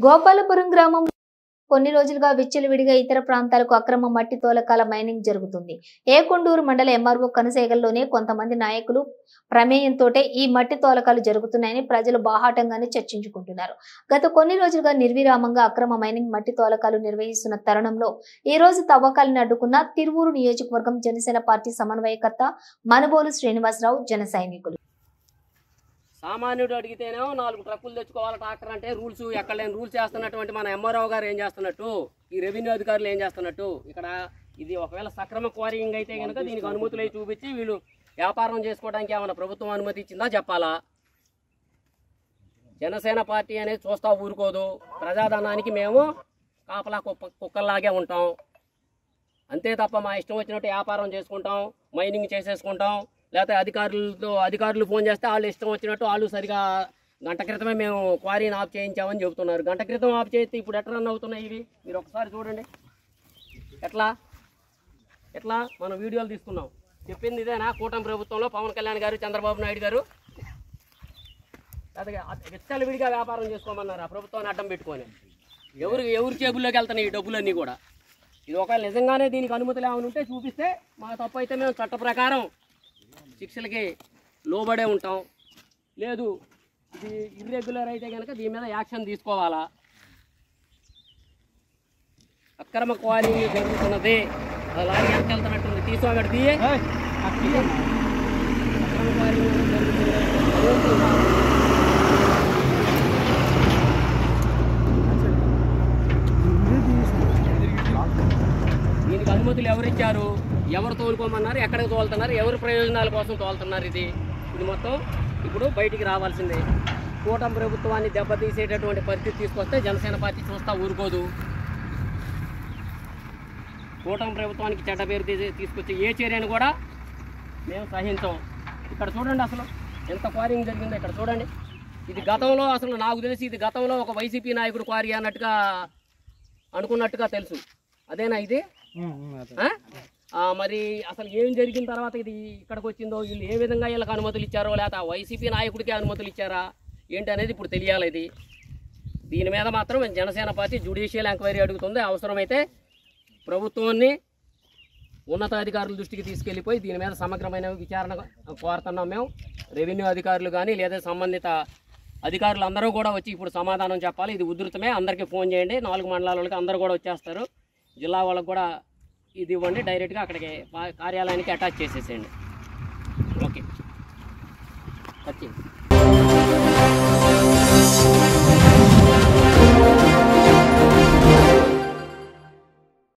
గోపాలపురం గ్రామం కొన్ని రోజులుగా విచ్చలవిడిగా ఇతర ప్రాంతాలకు అక్రమ మట్టి తోలకాల మైనింగ్ జరుగుతుంది. ఏకొండూరు మండల ఎంఆర్ఓ కనసేగల్లోనే కొంతమంది నాయకులు ప్రమేయంతో ఈ మట్టి తోలకాలు జరుగుతున్నాయని ప్రజలు బాహాటంగానే చర్చించుకుంటున్నారు. గత కొన్ని రోజులుగా నిర్విరామంగా అక్రమ మైనింగ్ మట్టి తోలకాలు నిర్వహిస్తున్న తరుణంలో ఈ రోజు తవ్వకాలను అడ్డుకున్న తిరువూరు నియోజకవర్గం జనసేన పార్టీ సమన్వయకర్త మనుబోలు శ్రీనివాసరావు జన సైనికులు. సామాన్యుడు అడిగితేనేమో 4 ట్రక్కులు తెచ్చుకోవాలి ట్రాక్టర్ అంటే రూల్స్ ఎక్కడ లేని రూల్స్ చేస్తున్నటువంటి మన ఎంఆర్ఓ గారు ఏం చేస్తున్నట్టు, ఈ రెవెన్యూ అధికారులు ఏం చేస్తున్నట్టు, ఇక్కడ ఇది ఒకవేళ సక్రమ క్వారీయింగ్ అయితే కనుక దీనికి అనుమతులు అయి చూపించి వీళ్ళు వ్యాపారం చేసుకోవడానికి ఏమైనా ప్రభుత్వం అనుమతి ఇచ్చిందా చెప్పాలా. జనసేన పార్టీ అనేది చూస్తా ఊరుకోదు. ప్రజాధనానికి మేము కాపలా కుక్కల్లాగే ఉంటాం. అంతే తప్ప మా ఇష్టం వచ్చినట్టు వ్యాపారం చేసుకుంటాం, మైనింగ్ చేసేసుకుంటాం. లేకపోతే అధికారులు ఫోన్ చేస్తే వాళ్ళు ఇష్టం వచ్చినట్టు వాళ్ళు సరిగా గంట క్రితమే మేము క్వారీని ఆఫ్ చేయించామని చెబుతున్నారు. గంట క్రితం ఆఫ్ చేస్తే ఇప్పుడు ఎట్లా రన్ అవుతున్నాయి ఇవి మీరు ఒకసారి చూడండి. ఎట్లా మనం వీడియోలు తీసుకున్నాం. చెప్పింది ఇదేనా కూటమి ప్రభుత్వంలో పవన్ కళ్యాణ్ గారు, చంద్రబాబు నాయుడు గారు విచ్చలవిడిగా వ్యాపారం చేసుకోమన్నారు ఆ ప్రభుత్వాన్ని అడ్డం పెట్టుకొని. ఎవరి జేబుల్లోకి వెళ్తున్నాయి ఈ డబ్బులన్నీ కూడా. ఇది ఒకవేళ నిజంగానే దీనికి అనుమతులు ఏమైనా ఉంటే చూపిస్తే మా తప్పు అయితే మేము చట్ట ప్రకారం శిక్షలకి లోబడే ఉంటాం. లేదు ఇది ఇర్రెగ్యులర్ అయితే కనుక దీని మీద యాక్షన్ తీసుకోవాలా. అక్రమ క్వారీయింగ్ జరుగుతున్నది. లారీ ఎంత వెళ్తున్నట్టుంది తీసుకోగడిది. అక్రమ క్వారీయింగ్ దీనికి అనుమతులు ఎవరిచ్చారు, ఎవరు తోలుకోమన్నారు, ఎక్కడికి తోలుతున్నారు, ఎవరి ప్రయోజనాల కోసం తోలుతున్నారు. ఇది మొత్తం ఇప్పుడు బయటికి రావాల్సిందే. కూటమి ప్రభుత్వాన్ని దెబ్బతీసేటటువంటి పరిస్థితి తీసుకొస్తే జనసేన పార్టీ చూస్తా ఊరుకోదు. కూటమి ప్రభుత్వానికి చెడ్డ పేరు తీసుకొచ్చే ఏ చర్యను కూడా మేము సహించాం. ఇక్కడ చూడండి అసలు ఎంత క్వారీయింగ్ జరిగిందో ఇక్కడ చూడండి. ఇది గతంలో అసలు నాకు తెలిసి ఇది గతంలో ఒక వైసీపీ నాయకుడు క్వారీ అన్నట్టుగా అనుకున్నట్టుగా తెలుసు. అదేనా ఇది? మరి అసలు ఏం జరిగిన తర్వాత ఇది ఇక్కడికి వచ్చిందో, వీళ్ళు ఏ విధంగా వీళ్ళకి అనుమతులు ఇచ్చారో, లేకపోతే వైసీపీ నాయకుడికి అనుమతులు ఇచ్చారా ఏంటి అనేది ఇప్పుడు తెలియాలి. ఇది దీని మీద మాత్రం జనసేన పార్టీ జ్యుడిషియల్ ఎంక్వైరీ అడుగుతుంది. అవసరమైతే ప్రభుత్వాన్ని ఉన్నతాధికారుల దృష్టికి తీసుకెళ్ళిపోయి దీని మీద సమగ్రమైన విచారణ కోరుతున్నాం మేము. రెవెన్యూ అధికారులు కానీ లేదా సంబంధిత అధికారులు అందరూ కూడా వచ్చి ఇప్పుడు సమాధానం చెప్పాలి. ఇది ఉధృతమే. అందరికీ ఫోన్ చేయండి. 4 మండలాల వాళ్ళకి అందరూ కూడా వచ్చేస్తారు. జిల్లా వాళ్ళకు కూడా ఇది ఇవ్వండి. డైరెక్ట్గా అక్కడికి కార్యాలయానికి అటాచ్ చేసేసేయండి. ఓకే.